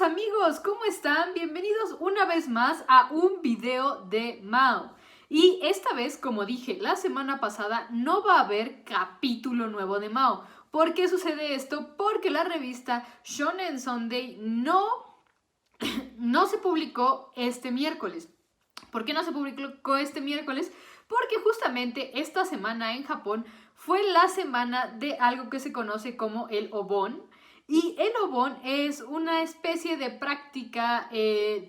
amigos, ¿cómo están? Bienvenidos una vez más a un video de Mao. Y esta vez, como dije la semana pasada, no va a haber capítulo nuevo de Mao. ¿Por qué sucede esto? Porque la revista Shonen Sunday no se publicó este miércoles. ¿Por qué no se publicó este miércoles? Porque justamente esta semana en Japón fue la semana de algo que se conoce como el Obon. Y el Obon es una especie de práctica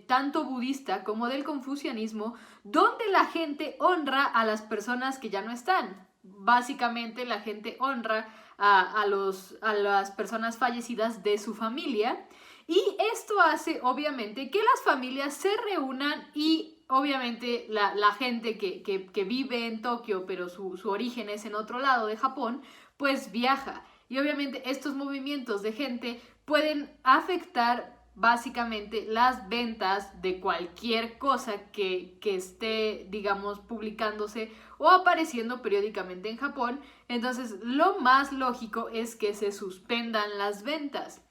tanto budista como del confucianismo, donde la gente honra a las personas que ya no están. Básicamente la gente honra a las personas fallecidas de su familia. Y esto hace obviamente que las familias se reúnan y obviamente la gente que vive en Tokio, pero su origen es en otro lado de Japón, pues viaja. Y obviamente estos movimientos de gente pueden afectar básicamente las ventas de cualquier cosa que esté, digamos, publicándose o apareciendo periódicamente en Japón. Entonces, lo más lógico es que se suspendan las ventas.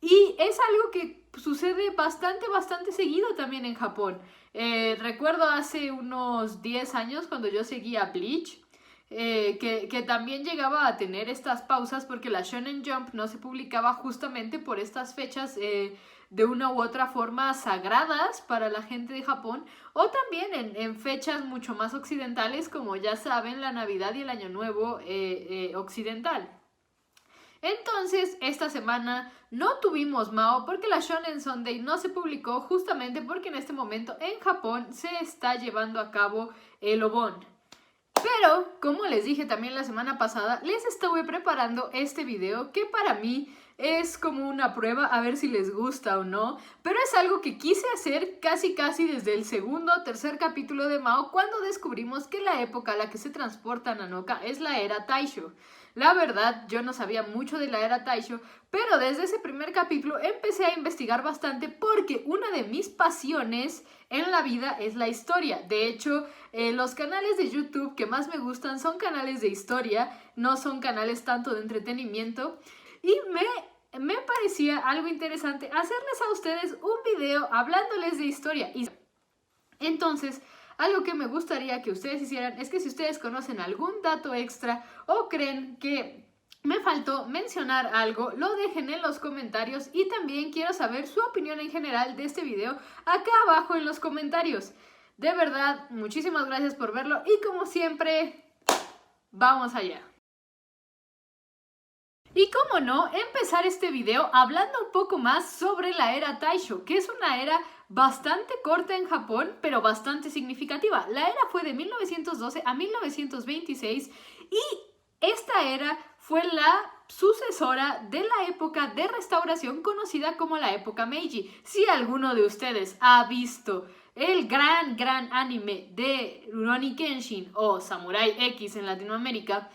Y es algo que sucede bastante seguido también en Japón. Recuerdo hace unos 10 años cuando yo seguía Bleach, que también llegaba a tener estas pausas porque la Shonen Jump no se publicaba justamente por estas fechas de una u otra forma sagradas para la gente de Japón, o también en fechas mucho más occidentales, como ya saben, la Navidad y el Año Nuevo occidental. Entonces, esta semana no tuvimos Mao porque la Shonen Sunday no se publicó justamente porque en este momento en Japón se está llevando a cabo el Obon. Pero, como les dije también la semana pasada, les estuve preparando este video que para mí es como una prueba a ver si les gusta o no, pero es algo que quise hacer casi desde el segundo o tercer capítulo de Mao, cuando descubrimos que la época a la que se transporta Nanoka es la era Taisho. La verdad, yo no sabía mucho de la era Taisho, pero desde ese primer capítulo empecé a investigar bastante porque una de mis pasiones en la vida es la historia. De hecho, los canales de YouTube que más me gustan son canales de historia, no son canales tanto de entretenimiento. Y me parecía algo interesante hacerles a ustedes un video hablándoles de historia. Entonces, algo que me gustaría que ustedes hicieran es que si ustedes conocen algún dato extra o creen que me faltó mencionar algo, lo dejen en los comentarios, y también quiero saber su opinión en general de este video acá abajo en los comentarios. De verdad, muchísimas gracias por verlo y como siempre, vamos allá. Y cómo no, empezar este video hablando un poco más sobre la era Taisho, que es una era bastante corta en Japón, pero bastante significativa. La era fue de 1912 a 1926 y esta era fue la sucesora de la época de restauración conocida como la época Meiji. Si alguno de ustedes ha visto el gran anime de Rurouni Kenshin o Samurai X en Latinoamérica,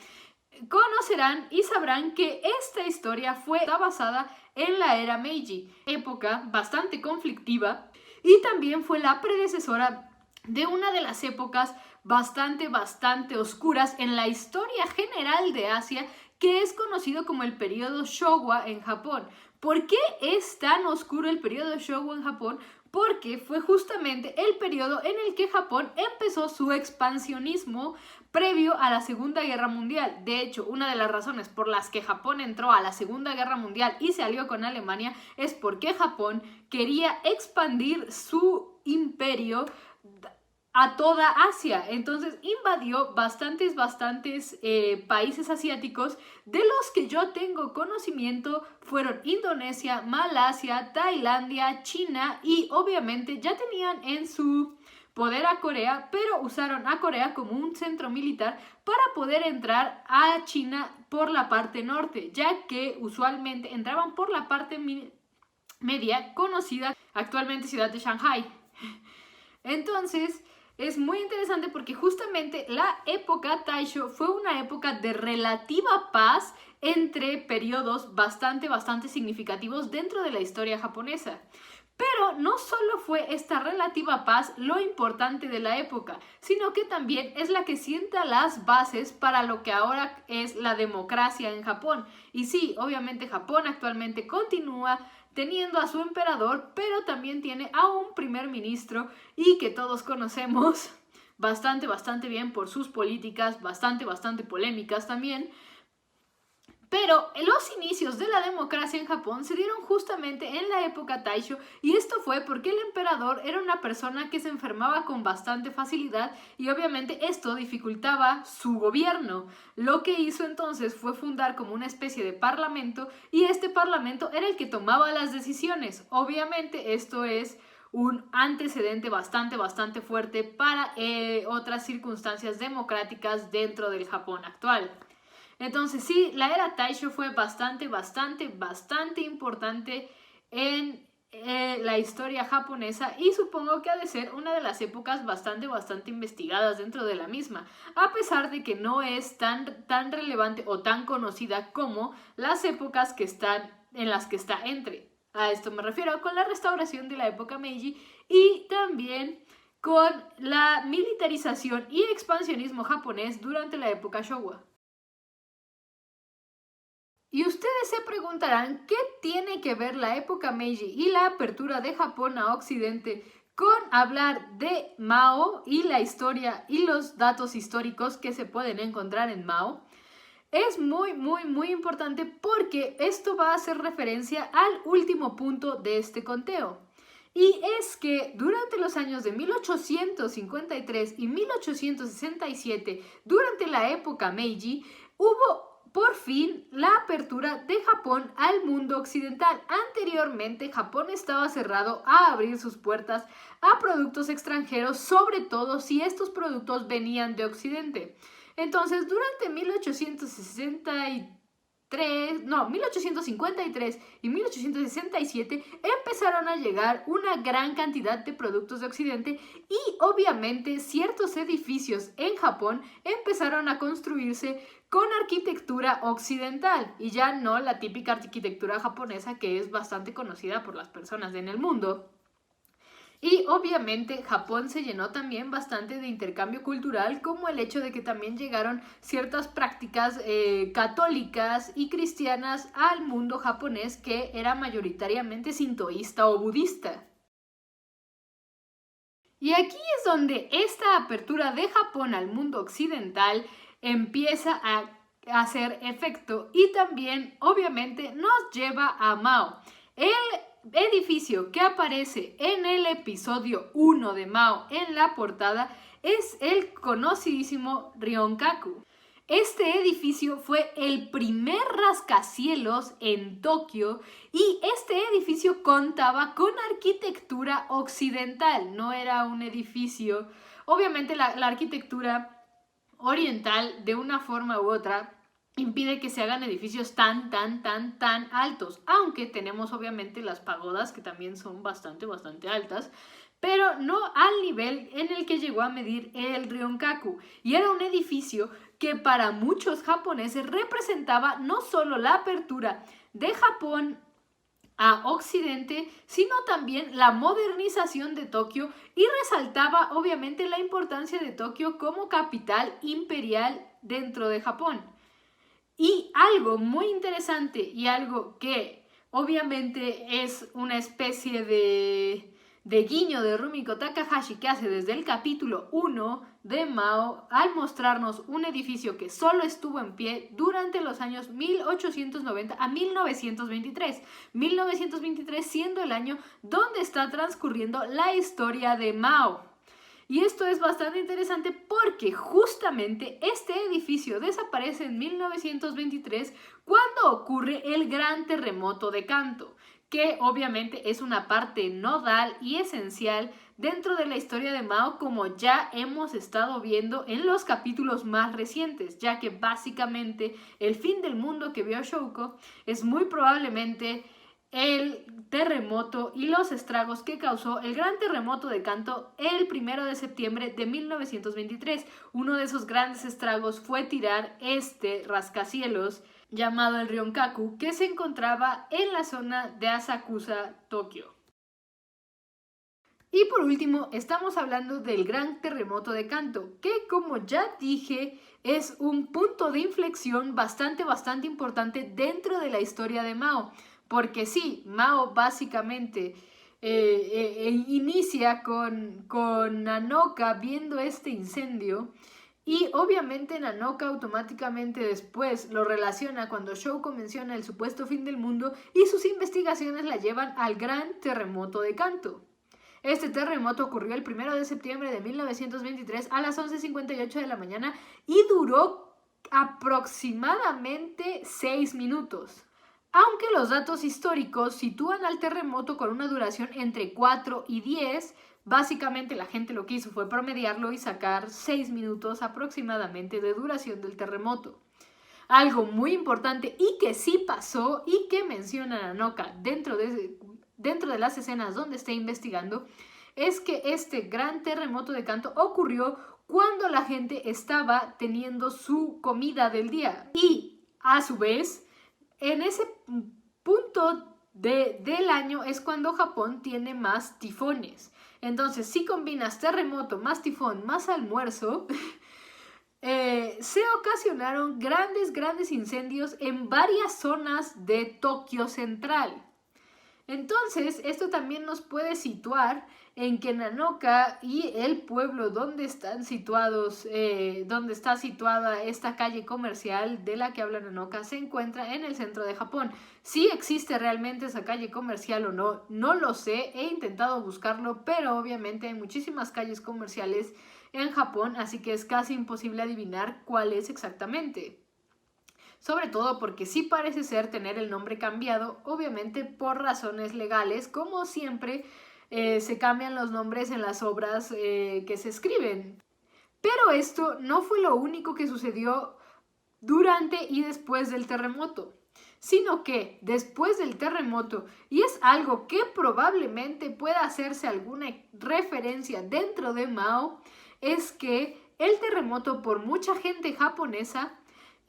conocerán y sabrán que esta historia está basada en la era Meiji, época bastante conflictiva, y también fue la predecesora de una de las épocas bastante oscuras en la historia general de Asia, que es conocido como el periodo Showa en Japón. ¿Por qué es tan oscuro el periodo Showa en Japón? Porque fue justamente el periodo en el que Japón empezó su expansionismo previo a la Segunda Guerra Mundial. De hecho, una de las razones por las que Japón entró a la Segunda Guerra Mundial y se alió con Alemania es porque Japón quería expandir su imperio a toda Asia. Entonces invadió bastantes países asiáticos. De los que yo tengo conocimiento fueron Indonesia, Malasia, Tailandia, China, y obviamente ya tenían en su poder a Corea, pero usaron a Corea como un centro militar para poder entrar a China por la parte norte, ya que usualmente entraban por la parte media, conocida actualmente ciudad de Shanghai. Entonces, es muy interesante porque justamente la época Taisho fue una época de relativa paz entre periodos bastante significativos dentro de la historia japonesa. Pero no solo fue esta relativa paz lo importante de la época, sino que también es la que sienta las bases para lo que ahora es la democracia en Japón. Y sí, obviamente Japón actualmente continúa teniendo a su emperador, pero también tiene a un primer ministro y que todos conocemos bastante bien por sus políticas, bastante polémicas también. Pero los inicios de la democracia en Japón se dieron justamente en la época Taisho, y esto fue porque el emperador era una persona que se enfermaba con bastante facilidad y obviamente esto dificultaba su gobierno. Lo que hizo entonces fue fundar como una especie de parlamento, y este parlamento era el que tomaba las decisiones. Obviamente esto es un antecedente bastante fuerte para otras circunstancias democráticas dentro del Japón actual. Entonces sí, la era Taisho fue bastante importante en la historia japonesa, y supongo que ha de ser una de las épocas bastante investigadas dentro de la misma, a pesar de que no es tan relevante o tan conocida como las épocas en las que está entre. A esto me refiero con la restauración de la época Meiji y también con la militarización y expansionismo japonés durante la época Showa. Y ustedes se preguntarán qué tiene que ver la época Meiji y la apertura de Japón a Occidente con hablar de Mao y la historia y los datos históricos que se pueden encontrar en Mao. Es muy importante porque esto va a hacer referencia al último punto de este conteo. Y es que durante los años de 1853 y 1867, durante la época Meiji, hubo por fin la apertura de Japón al mundo occidental. Anteriormente, Japón estaba cerrado a abrir sus puertas a productos extranjeros, sobre todo si estos productos venían de Occidente. Entonces, durante 1853 y 1867 empezaron a llegar una gran cantidad de productos de Occidente, y obviamente ciertos edificios en Japón empezaron a construirse con arquitectura occidental y ya no la típica arquitectura japonesa que es bastante conocida por las personas en el mundo. Y obviamente Japón se llenó también bastante de intercambio cultural, como el hecho de que también llegaron ciertas prácticas católicas y cristianas al mundo japonés, que era mayoritariamente sintoísta o budista. Y aquí es donde esta apertura de Japón al mundo occidental empieza a hacer efecto, y también obviamente nos lleva a Mao. El edificio que aparece en el episodio 1 de Mao en la portada es el conocidísimo Ryokaku. Este edificio fue el primer rascacielos en Tokio, y este edificio contaba con arquitectura occidental, no era un edificio. Obviamente la arquitectura oriental, de una forma u otra, impide que se hagan edificios tan altos, aunque tenemos obviamente las pagodas, que también son bastante altas, pero no al nivel en el que llegó a medir el Ryokaku. Y era un edificio que para muchos japoneses representaba no solo la apertura de Japón a Occidente, sino también la modernización de Tokio, y resaltaba obviamente la importancia de Tokio como capital imperial dentro de Japón. Y algo muy interesante, y algo que obviamente es una especie de guiño de Rumiko Takahashi que hace desde el capítulo 1 de Mao, al mostrarnos un edificio que solo estuvo en pie durante los años 1890 a 1923. 1923 siendo el año donde está transcurriendo la historia de Mao. Y esto es bastante interesante porque justamente este edificio desaparece en 1923 cuando ocurre el gran terremoto de Kanto, que obviamente es una parte nodal y esencial dentro de la historia de Mao, como ya hemos estado viendo en los capítulos más recientes, ya que básicamente el fin del mundo que vio Shouko es muy probablemente el terremoto y los estragos que causó el gran terremoto de Kanto el 1 de septiembre de 1923. Uno de esos grandes estragos fue tirar este rascacielos llamado el Ryonkaku, que se encontraba en la zona de Asakusa, Tokio. Y por último, estamos hablando del gran terremoto de Kanto, que como ya dije, es un punto de inflexión bastante importante dentro de la historia de Mao. Porque sí, Mao básicamente inicia con Nanoka viendo este incendio. Y obviamente Nanoka automáticamente después lo relaciona cuando Shouko menciona el supuesto fin del mundo y sus investigaciones la llevan al gran terremoto de Kanto. Este terremoto ocurrió el 1 de septiembre de 1923 a las 11:58 de la mañana y duró aproximadamente 6 minutos. Aunque los datos históricos sitúan al terremoto con una duración entre 4 y 10, básicamente la gente lo que hizo fue promediarlo y sacar 6 minutos aproximadamente de duración del terremoto. Algo muy importante y que sí pasó y que menciona Nanoka dentro de las escenas donde está investigando, es que este gran terremoto de Kanto ocurrió cuando la gente estaba teniendo su comida del día. Y a su vez, en ese punto del año es cuando Japón tiene más tifones. Entonces, si combinas terremoto más tifón más almuerzo, se ocasionaron grandes incendios en varias zonas de Tokio Central. Entonces, esto también nos puede situar en que Nanoka y el pueblo donde están situados, donde está situada esta calle comercial de la que habla Nanoka, se encuentra en el centro de Japón. Si existe realmente esa calle comercial o no, no lo sé, he intentado buscarlo, pero obviamente hay muchísimas calles comerciales en Japón, así que es casi imposible adivinar cuál es exactamente. Sobre todo porque sí parece ser tener el nombre cambiado, obviamente por razones legales, como siempre se cambian los nombres en las obras que se escriben. Pero esto no fue lo único que sucedió durante y después del terremoto, sino que después del terremoto, y es algo que probablemente pueda hacerse alguna referencia dentro de Mao, es que el terremoto por mucha gente japonesa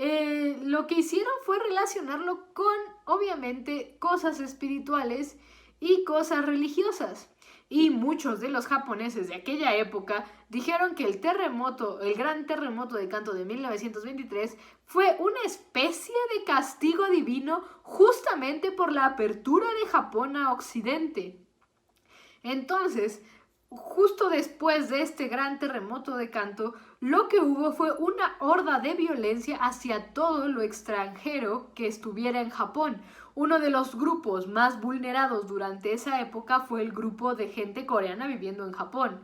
lo que hicieron fue relacionarlo con, obviamente, cosas espirituales y cosas religiosas. Y muchos de los japoneses de aquella época dijeron que el gran terremoto de Kanto de 1923 fue una especie de castigo divino justamente por la apertura de Japón a Occidente. Entonces, justo después de este gran terremoto de Kanto, lo que hubo fue una horda de violencia hacia todo lo extranjero que estuviera en Japón. Uno de los grupos más vulnerados durante esa época fue el grupo de gente coreana viviendo en Japón.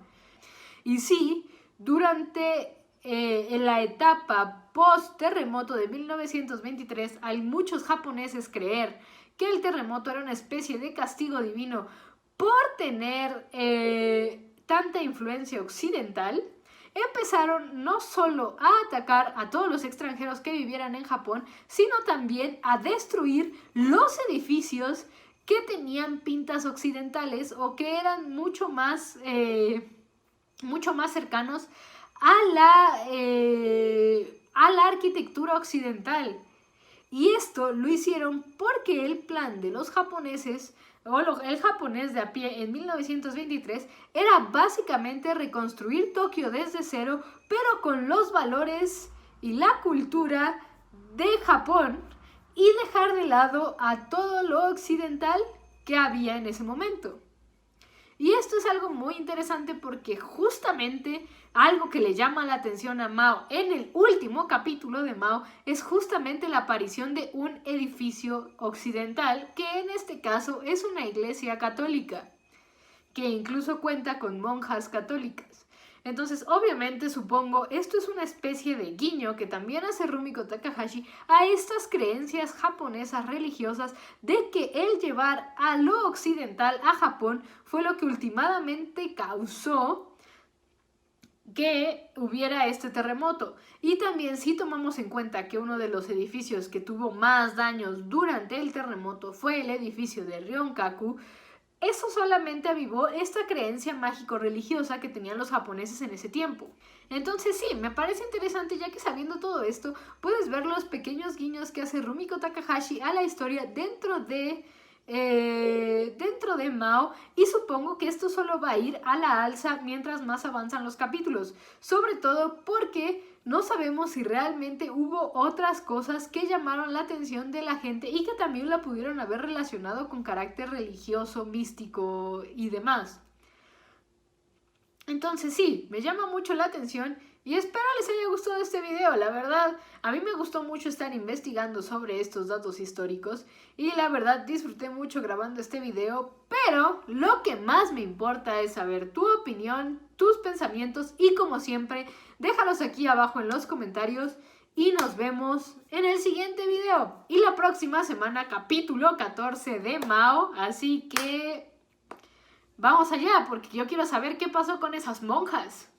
Y sí, durante en la etapa post-terremoto de 1923, hay muchos japoneses creer que el terremoto era una especie de castigo divino por tener tanta influencia occidental. Empezaron no solo a atacar a todos los extranjeros que vivieran en Japón, sino también a destruir los edificios que tenían pintas occidentales o que eran mucho más cercanos a la arquitectura occidental. Y esto lo hicieron porque el plan de los japoneses, el japonés de a pie en 1923, era básicamente reconstruir Tokio desde cero, pero con los valores y la cultura de Japón y dejar de lado a todo lo occidental que había en ese momento. Y esto es algo muy interesante porque justamente algo que le llama la atención a Mao en el último capítulo de Mao es justamente la aparición de un edificio occidental, que en este caso es una iglesia católica, que incluso cuenta con monjas católicas. Entonces, obviamente, supongo, esto es una especie de guiño que también hace Rumiko Takahashi a estas creencias japonesas religiosas de que el llevar a lo occidental a Japón fue lo que últimamente causó que hubiera este terremoto. Y también, si tomamos en cuenta que uno de los edificios que tuvo más daños durante el terremoto fue el edificio de Ryonkaku, eso solamente avivó esta creencia mágico-religiosa que tenían los japoneses en ese tiempo. Entonces sí, me parece interesante ya que sabiendo todo esto, puedes ver los pequeños guiños que hace Rumiko Takahashi a la historia dentro de Mao, y supongo que esto solo va a ir a la alza mientras más avanzan los capítulos, sobre todo porque no sabemos si realmente hubo otras cosas que llamaron la atención de la gente y que también la pudieron haber relacionado con carácter religioso, místico y demás. Entonces sí, me llama mucho la atención y espero les haya gustado este video. La verdad, a mí me gustó mucho estar investigando sobre estos datos históricos y la verdad disfruté mucho grabando este video, pero lo que más me importa es saber tu opinión, tus pensamientos y como siempre, déjalos aquí abajo en los comentarios y nos vemos en el siguiente video. Y la próxima semana capítulo 14 de Mao, así que vamos allá porque yo quiero saber qué pasó con esas monjas.